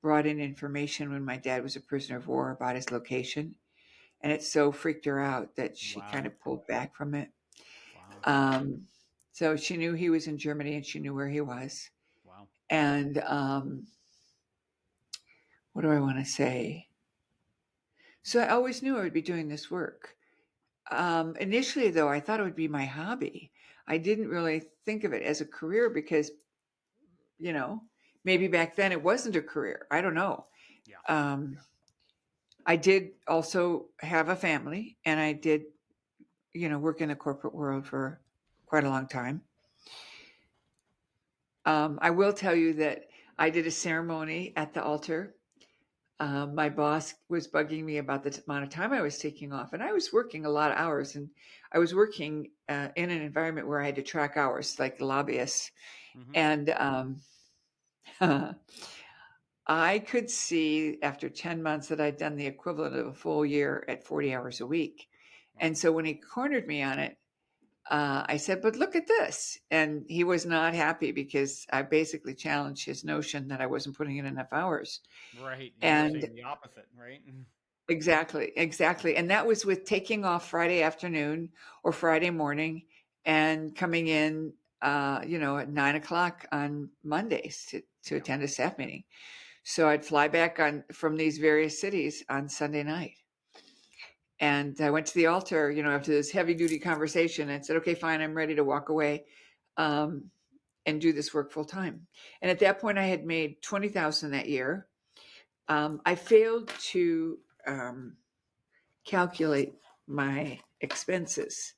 brought in information when my dad was a prisoner of war about his location. And it so freaked her out that she kind of pulled back from it. Wow. So she knew he was in Germany and she knew where he was. Wow. And what do I want to say? So I always knew I would be doing this work. Initially, though, I thought it would be my hobby. I didn't really think of it as a career because, maybe back then it wasn't a career. I don't know. Yeah. I did also have a family, and I did, work in the corporate world for quite a long time. I will tell you that I did a ceremony at the altar. My boss was bugging me about the amount of time I was taking off, and I was working a lot of hours, and I was working in an environment where I had to track hours, like lobbyists, and I could see after 10 months that I'd done the equivalent of a full year at 40 hours a week. And so when he cornered me on it, I said, but look at this. And he was not happy because I basically challenged his notion that I wasn't putting in enough hours. Right. And You're saying the opposite, right? exactly. And that was with taking off Friday afternoon or Friday morning and coming in, at 9:00 on Mondays to attend a staff meeting. So I'd fly back from these various cities on Sunday night. And I went to the altar, after this heavy duty conversation and said, okay, fine, I'm ready to walk away and do this work full time. And at that point I had made 20,000 that year. I failed to calculate my expenses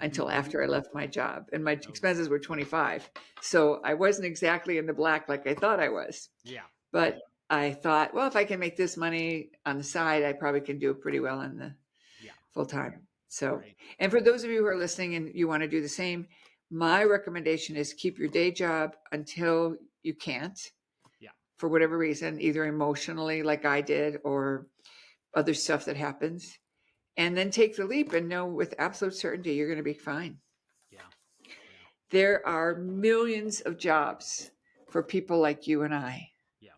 until after I left my job, and my expenses were 25. So I wasn't exactly in the black like I thought I was. Yeah. But I thought, well, if I can make this money on the side, I probably can do it pretty well in the full time. So, and for those of you who are listening and you want to do the same, my recommendation is keep your day job until you can't. Yeah. For whatever reason, either emotionally, like I did, or other stuff that happens. And then take the leap and know with absolute certainty you're going to be fine. Yeah. There are millions of jobs for people like you and I. Yeah.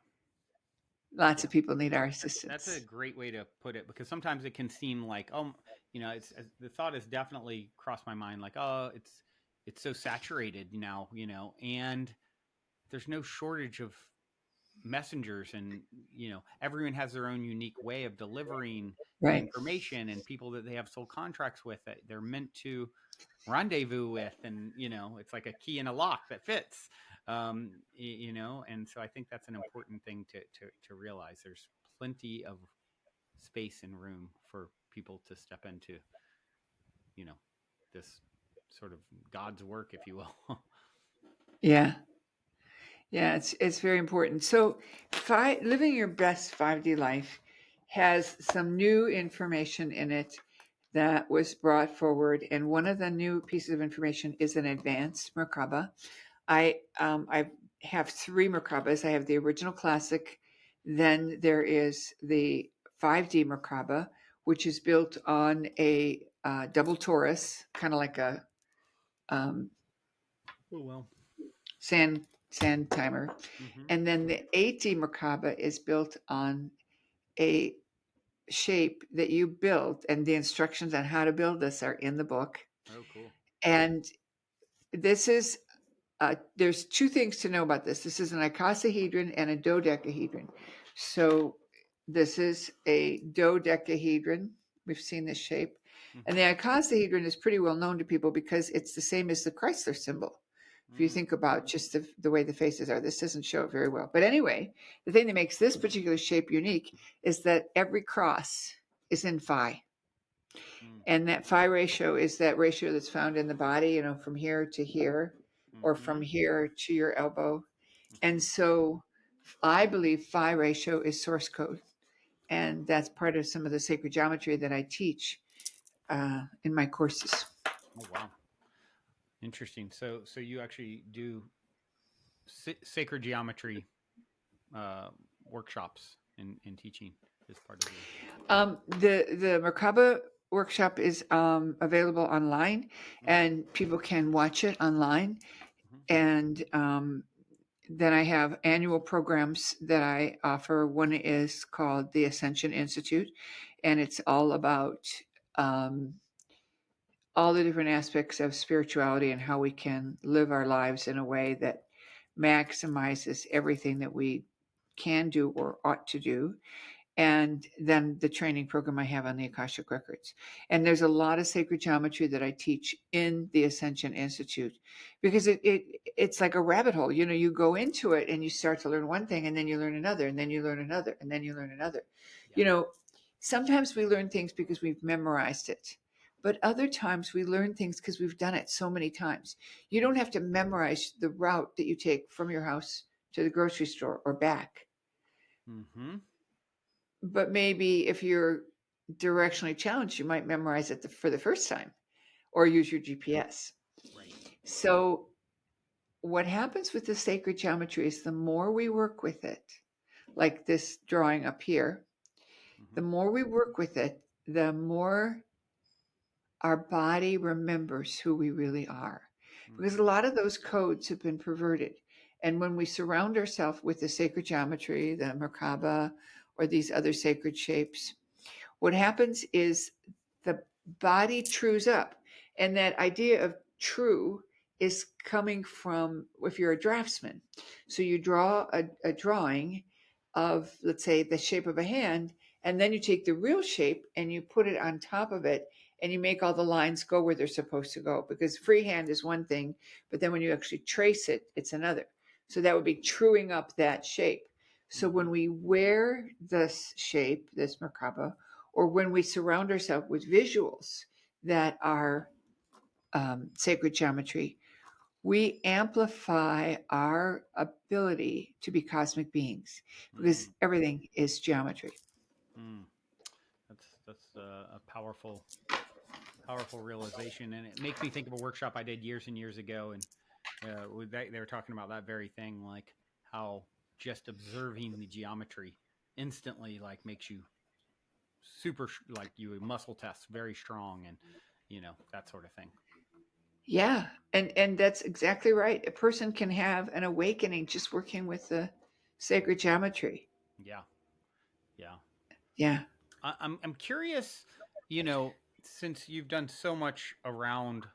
Lots Yeah. of people need our That's a assistance. great way to put it, because sometimes it can seem like, oh, the thought has definitely crossed my mind, like, oh, it's so saturated now, and there's no shortage of messengers, and everyone has their own unique way of delivering the Right. information, and people that they have soul contracts with that they're meant to rendezvous with, and it's like a key in a lock that fits, and so I think that's an important thing to realize. There's plenty of space and room for people to step into, you know this sort of God's work, if you will. Yeah. Yeah, it's very important. So, living your best 5D life has some new information in it that was brought forward, and one of the new pieces of information is an advanced Merkaba. I have three Merkabas. I have the original classic, then there is the 5D Merkaba, which is built on a double torus, kind of like a um, Oh, well. sand timer. Mm-hmm. And then the 8D Merkaba is built on a shape that you built, and the instructions on how to build this are in the book. Oh, cool. And this is there's two things to know about this. This is an icosahedron and a dodecahedron. So this is a dodecahedron. We've seen this shape. And Mm-hmm. the icosahedron is pretty well known to people because it's the same as the Chrysler symbol. If you Mm. think about just the way the faces are, this doesn't show it very well. But anyway, the thing that makes this particular shape unique is that every cross is in phi. Mm. And that phi ratio is that ratio that's found in the body, from here to here, or Mm-hmm. from here to your elbow. Mm-hmm. And so I believe phi ratio is source code. And that's part of some of the sacred geometry that I teach in my courses. Oh, wow. Interesting. So you actually do sacred geometry uh, workshops and teaching as part of your. The Merkaba workshop is available online, Mm-hmm. and people can watch it online. And then I have annual programs that I offer. One is called the Ascension Institute, and it's all about um, all the different aspects of spirituality and how we can live our lives in a way that maximizes everything that we can do or ought to do. And then the training program I have on the Akashic Records. And there's a lot of sacred geometry that I teach in the Ascension Institute because it's like a rabbit hole. You go into it and you start to learn one thing, and then you learn another, and then you learn another, and then you learn another. Yeah. You know, Sometimes we learn things because we've memorized it. But other times we learn things because we've done it so many times. You don't have to memorize the route that you take from your house to the grocery store or back. Mm-hmm. But maybe if you're directionally challenged, you might memorize it for the first time or use your GPS. Right. So, what happens with the sacred geometry is the more we work with it, like this drawing up here, the Mm-hmm. more we work with it, the more our body remembers who we really are. Because a Mm-hmm. lot of those codes have been perverted. And when we surround ourselves with the sacred geometry, the Merkaba, or these other sacred shapes, what happens is the body trues up. And that idea of true is coming from if you're a draftsman. So you draw a drawing of, let's say, the shape of a hand, and then you take the real shape and you put it on top of it, and you make all the lines go where they're supposed to go. Because freehand is one thing, but then when you actually trace it, it's another. So that would be truing up that shape. So Mm-hmm. when we wear this shape, this Merkaba, or when we surround ourselves with visuals that are sacred geometry, we amplify our ability to be cosmic beings because Mm. everything is geometry. Mm. That's a powerful realization, and it makes me think of a workshop I did years and years ago, and they were talking about that very thing, like how just observing the geometry instantly like makes you super like you muscle test very strong, and that sort of thing. Yeah, and that's exactly right. A person can have an awakening just working with the sacred geometry. Yeah. Yeah. Yeah. I'm curious, since you've done so much around,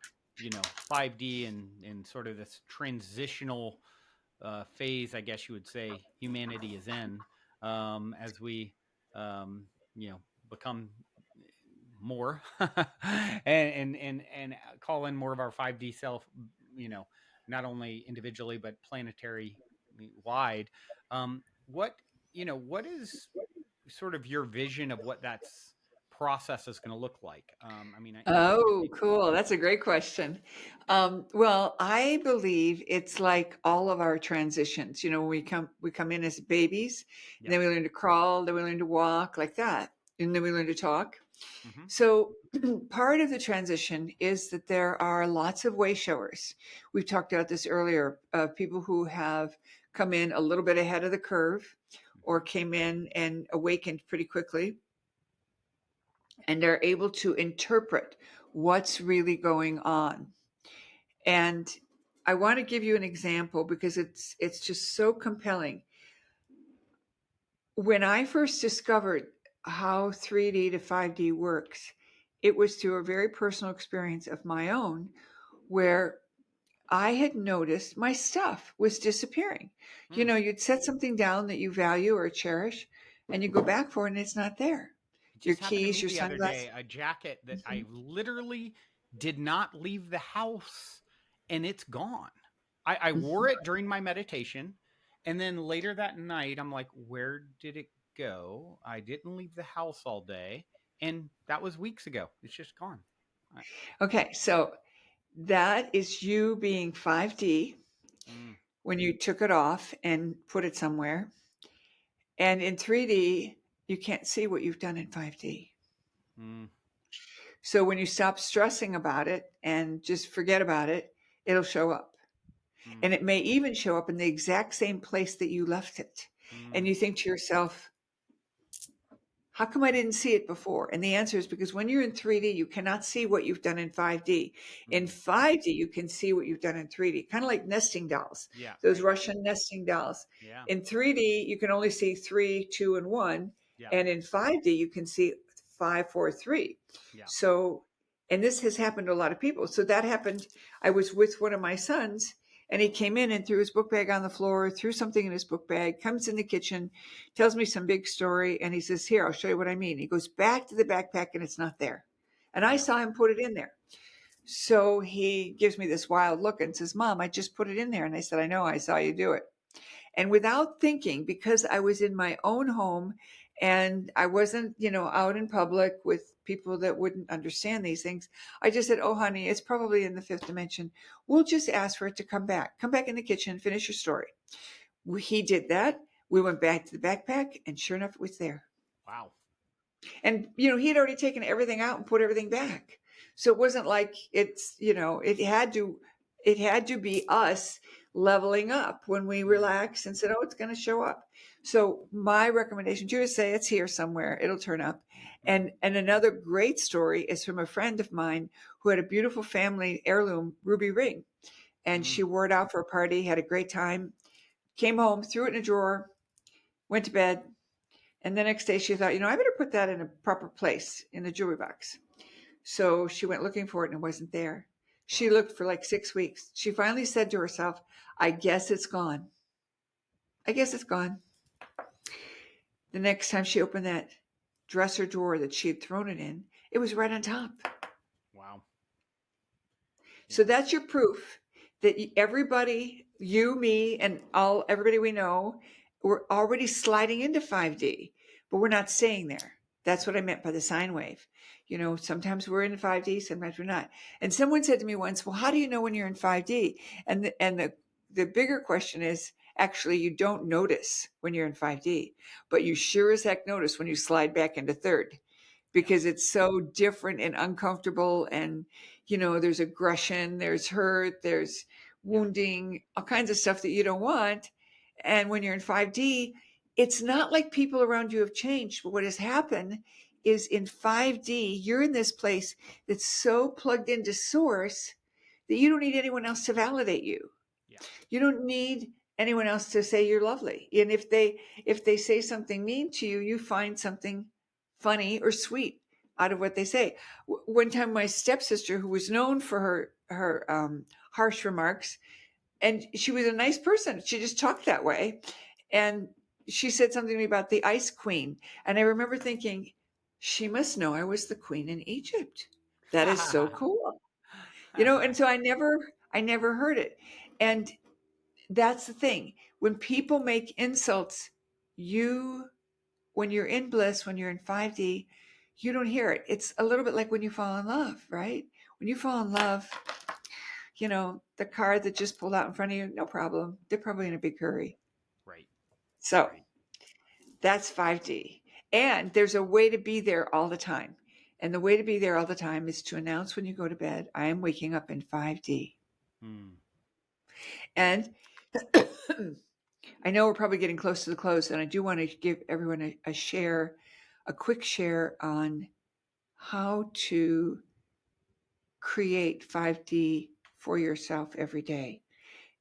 5D and sort of this transitional phase, I guess you would say humanity is in, as we, um, become more and call in more of our 5D self, you know, not only individually but planetary wide. What what is sort of your vision of what that's process is going to look like? I mean, Oh, cool. That's a great question. Well, I believe it's like all of our transitions. We come in as babies, and yeah. then we learn to crawl, then we learn to walk like that, and then we learn to talk. Mm-hmm. So part of the transition is that there are lots of way showers. We've talked about this earlier, people who have come in a little bit ahead of the curve Mm-hmm. or came in and awakened pretty quickly and are able to interpret what's really going on. And I want to give you an example because it's just so compelling. When I first discovered how 3D to 5D works, it was through a very personal experience of my own where I had noticed my stuff was disappearing. Mm. You'd set something down that you value or cherish, and you go back for it and it's not there. It Your just happened to keys, me your the other day. sunglasses. A jacket that I Mhm. literally did not leave the house, and it's gone. I wore Mhm. it during my meditation, and then later that night, I'm like, where did it go? I didn't leave the house all day, and that was weeks ago. It's just gone. I, Okay, so that is you being 5D mm, when you took it off and put it somewhere. And in 3D, you can't see what you've done in 5D. mm, So when you stop stressing about it and just forget about it, it'll show up. mm, And it may even show up in the exact same place that you left it. And mm, you think to yourself, how come I didn't see it before? And the answer is because when you're in 3D, you cannot see what you've done in 5D. In mm. 5D, you can see what you've done in 3D, kind of like nesting dolls, Yeah, those right. Russian nesting dolls. Yeah, In 3D, you can only see 3, 2, and 1. yeah, And in 5D, you can see 5, 4, 3. yeah, So, and this has happened to a lot of people. So that happened. I was with one of my sons, and he came in and threw his book bag on the floor, threw something in his book bag, comes in the kitchen, tells me some big story, and he says, Here, I'll show you what I mean. He goes back to the backpack and it's not there. And I yeah, saw him put it in there. So he gives me this wild look and says, Mom, I just put it in there. And I said, I know, I saw you do it. And without thinking, because I was in my own home and I wasn't, out in public with people that wouldn't understand these things, I just said, Oh, honey, it's probably in the fifth dimension. We'll just ask for it to come back. Come back in the kitchen, finish your story. He did that. We went back to the backpack, and sure enough, it was there. wow. And he had already taken everything out and put everything back. So it wasn't like it had to be us leveling up when we Mm, relaxed and said, oh, it's going to show up. So my recommendation to you is say it's here somewhere. It'll turn up. mm, And another great story is from a friend of mine who had a beautiful family heirloom ruby ring. And mm, she wore it out for a party, had a great time, came home, threw it in a drawer, went to bed, and the next day she thought, I better put that in a proper place in the jewelry box. So she went looking for it and it wasn't there. She wow. looked for like 6 weeks. She finally said to herself, I guess it's gone. I guess it's gone. The next time she opened that dresser drawer that she had thrown it in, it was right on top. Wow. So Yeah. that's your proof that everybody, you, me, and everybody we know, we're already sliding into 5D, but we're not staying there. That's what I meant by the sine wave. Sometimes we're in 5D, sometimes we're not. And someone said to me once, "Well, how do you know when you're in 5D?" And the bigger question is actually you don't notice when you're in 5D, but you sure as heck notice when you slide back into third Yeah. because it's so different and uncomfortable and there's aggression, there's hurt, there's Yeah. wounding, all kinds of stuff that you don't want. And when you're in 5D, it's not like people around you have changed, but what has happened is in 5D you're in this place that's so plugged into source that you don't need anyone else to validate you. Yeah. You don't need anyone else to say you're lovely. And if they say something mean to you, you find something funny or sweet out of what they say. One time, my stepsister, who was known for her harsh remarks, and she was a nice person, she just talked that way, and she said something to me about the Ice Queen, and I remember thinking, she must know I was the queen in Egypt. That is so cool, and so I never heard it. And that's the thing. When people make insults, when you're in bliss, when you're in 5D, you don't hear it. It's a little bit like when you fall in love, right? When you fall in love, the car that just pulled out in front of you, no problem. They're probably in a big hurry. Right. So Right. that's 5D. And there's a way to be there all the time. And the way to be there all the time is to announce when you go to bed, I am waking up in 5D. And I know we're probably getting close to the close, and I do want to give everyone a quick share on how to create 5D for yourself every day.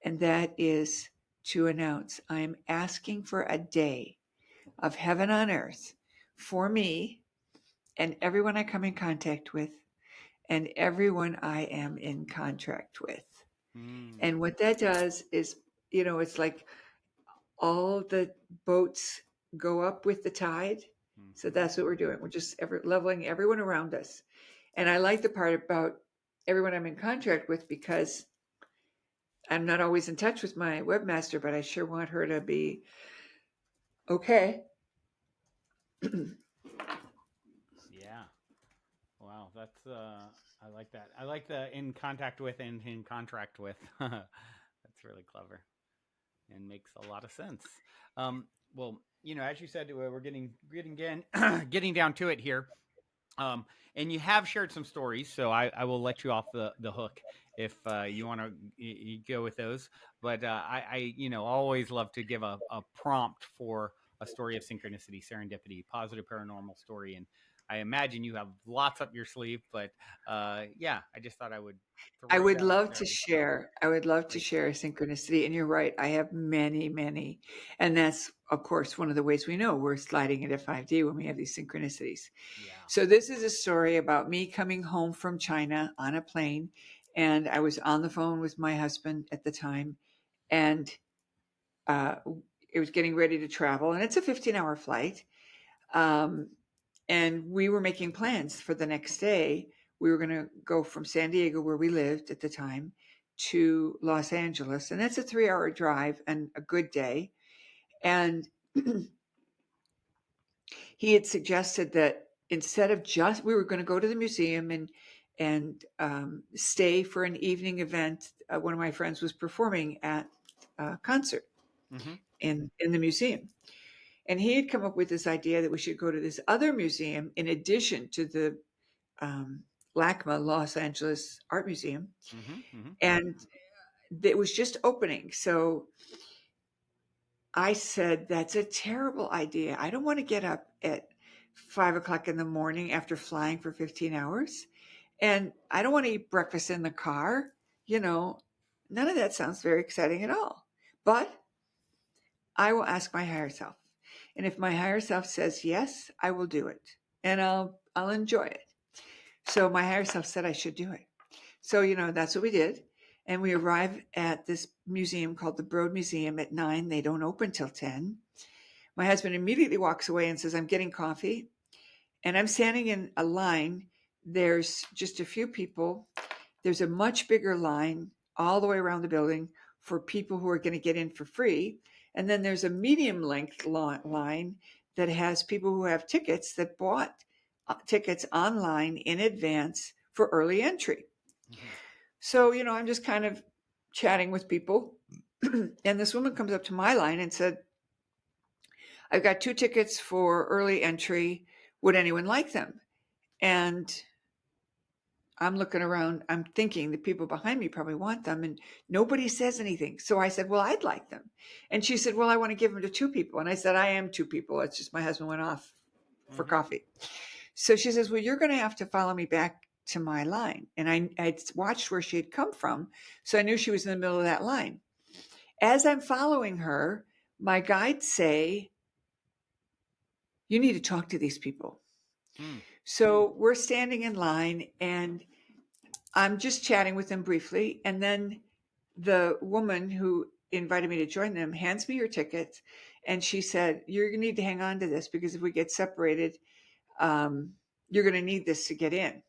And that is to announce, I'm asking for a day of heaven on earth for me and everyone I come in contact with and everyone I am in contract with. And what that does is, it's like all the boats go up with the tide. So that's what we're doing. We're just leveling everyone around us. And I like the part about everyone I'm in contract with, because I'm not always in touch with my webmaster, but I sure want her to be okay. Yeah. Wow, that's I like that. I like the in contact with and in contract with. That's really clever and makes a lot of sense. Well, as you said, we're getting down to it here. And you have shared some stories, so I will let you off the hook if you want to go with those. But I always love to give a prompt for a story of synchronicity, serendipity, positive paranormal story, and I imagine you have lots up your sleeve. But yeah, I just thought I would I throw would that out love there. to share. I would love to Great. share a synchronicity. And you're right. I have many, many. And that's, of course, one of the ways we know we're sliding into 5D when we have these synchronicities. Yeah. So this is a story about me coming home from China on a plane. And I was on the phone with my husband at the time. And it was getting ready to travel. And it's a 15-hour flight. And we were making plans for the next day. We were going to go from San Diego, where we lived at the time, to Los Angeles. And that's a 3-hour drive and a good day. And he had suggested that instead of we were going to go to the museum and stay for an evening event. One of my friends was performing at a concert in the museum. And he had come up with this idea that we should go to this other museum in addition to the LACMA, Los Angeles Art Museum. And it was just opening. So I said, that's a terrible idea. I don't want to get up at 5 o'clock in the morning after flying for 15 hours. And I don't want to eat breakfast in the car. None of that sounds very exciting at all. But I will ask my higher self. And if my higher self says yes, I will do it. And I'll enjoy it. So my higher self said I should do it. So, that's what we did. And we arrive at this museum called the Broad Museum at 9. They don't open till 10. My husband immediately walks away and says, I'm getting coffee. And I'm standing in a line. There's just a few people. There's a much bigger line all the way around the building for people who are going to get in for free. And then there's a medium length line that has people who have tickets that bought tickets online in advance for early entry. So, I'm just kind of chatting with people. And this woman comes up to my line and said, I've got 2 tickets for early entry. Would anyone like them? And I'm looking around. I'm thinking the people behind me probably want them, and nobody says anything. So I said, well, I'd like them. And she said, well, I want to give them to 2 people. And I said, I am 2 people. It's just my husband went off for coffee. So she says, well, you're going to have to follow me back to my line. And I'd watched where she had come from. So I knew she was in the middle of that line. As I'm following her, my guides say, you need to talk to these people. So we're standing in line and I'm just chatting with them briefly. And then the woman who invited me to join them hands me her ticket. And she said, you're going to need to hang on to this because if we get separated, you're going to need this to get in.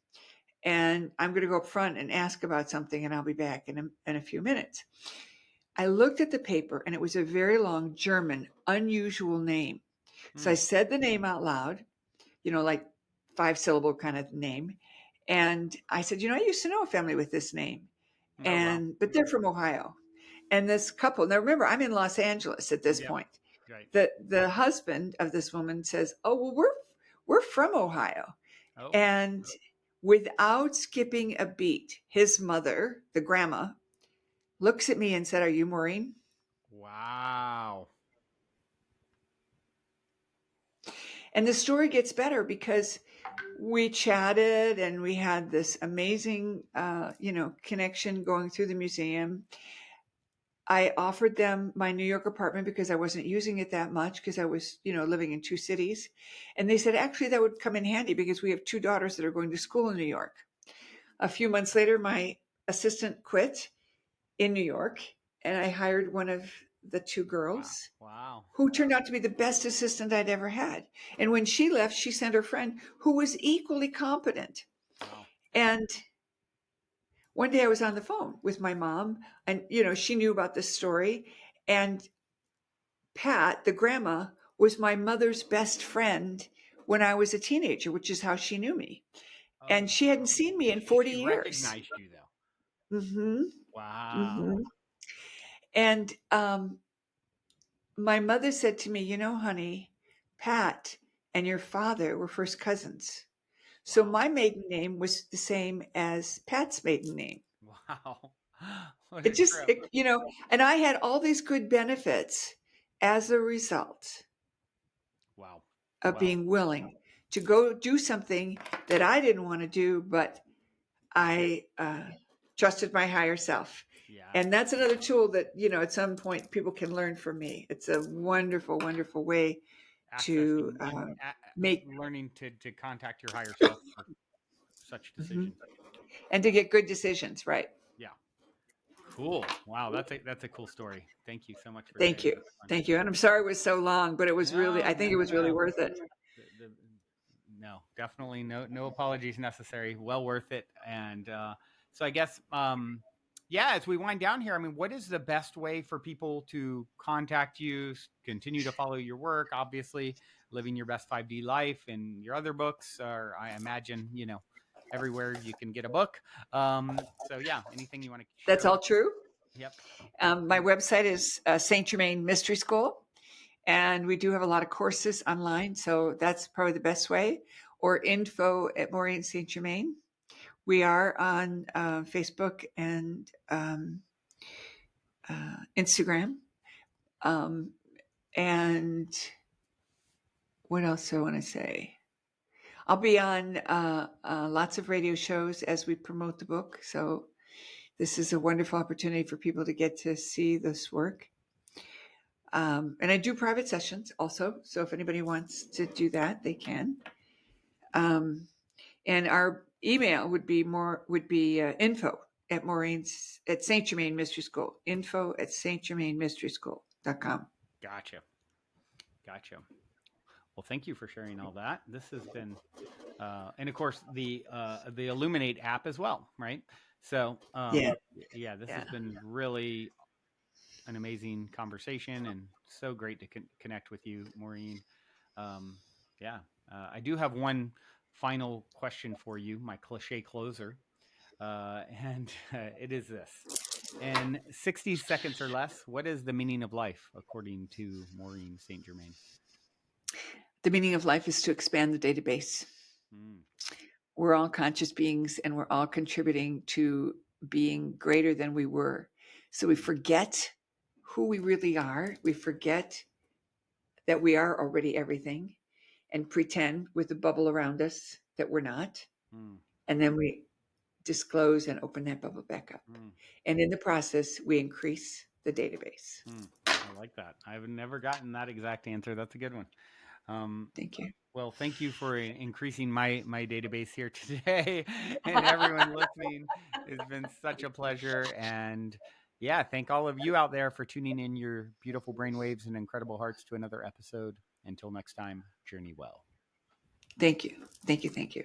And I'm going to go up front and ask about something and I'll be back in a few minutes. I looked at the paper and it was a very long German, unusual name. So I said the name out loud, like 5-syllable kind of name. And I said, I used to know a family with this name. But they're from Ohio. And this couple, now remember, I'm in Los Angeles at this point. Right. The husband of this woman says, oh, well, we're from Ohio. Oh. And without skipping a beat, his mother, the grandma, looks at me and said, are you Maureen? Wow. And the story gets better because we chatted and we had this amazing, connection going through the museum. I offered them my New York apartment because I wasn't using it that much because I was, living in 2 cities. And they said, actually, that would come in handy because we have 2 daughters that are going to school in New York. A few months later, my assistant quit in New York and I hired one of the 2 girls. Wow. Who turned out to be the best assistant I'd ever had. And when she left, she sent her friend who was equally competent. Wow. And one day I was on the phone with my mom and, she knew about this story. And Pat, the grandma, was my mother's best friend when I was a teenager, which is how she knew me. And she hadn't seen me in 40 she years. Recognized you though. Mm-hmm. Wow. Mm-hmm. And my mother said to me, honey, Pat and your father were first cousins. So my maiden name was the same as Pat's maiden name. Wow. It just, and I had all these good benefits as a result of being willing to go do something that I didn't want to do, but I trusted my higher self. Yeah. And that's another tool that, at some point people can learn from me. It's a wonderful, wonderful way to make learning to contact your higher self for such decisions. And to get good decisions, right? Yeah. Cool. Wow, that's a cool story. Thank you so much for Thank sharing. you. Thank you. And I'm sorry it was so long, but it was really, I think it was really worth it. No, definitely no apologies necessary. Well worth it. And so I guess as we wind down here, I mean, what is the best way for people to contact you, continue to follow your work, obviously living your best 5D life and your other books, or I imagine, everywhere you can get a book. So yeah, anything you want to share? That's all true. Yep. My website is Saint Germain Mystery School. And we do have a lot of courses online. So that's probably the best way. Or info at Maureen Saint Germain. We are on Facebook and Instagram. And what else do I want to say? I'll be on lots of radio shows as we promote the book. So this is a wonderful opportunity for people to get to see this work. And I do private sessions also. So if anybody wants to do that, they can. And our email would be info at Maureen's at Saint Germain Mystery School. Info at SaintGermainMysterySchool.com. Gotcha. Well, thank you for sharing all that. This has been, and of course the Illuminate app as well, right? So this has been really an amazing conversation and so great to connect with you, Maureen. I do have one final question for you, my cliche closer, and it is this. In 60 seconds or less, what is the meaning of life according to Maureen St. Germain? The meaning of life is to expand the database. We're all conscious beings and we're all contributing to being greater than we were. So we forget who we really are. We forget that we are already everything and pretend with the bubble around us that we're not. And then we disclose and open that bubble back up. And in the process, we increase the database. I like that. I've never gotten that exact answer. That's a good one. Thank you. Well, thank you for increasing my database here today, and everyone listening. It's been such a pleasure, and yeah, thank all of you out there for tuning in your beautiful brainwaves and incredible hearts to another episode. Until next time, journey well. Thank you. Thank you. Thank you.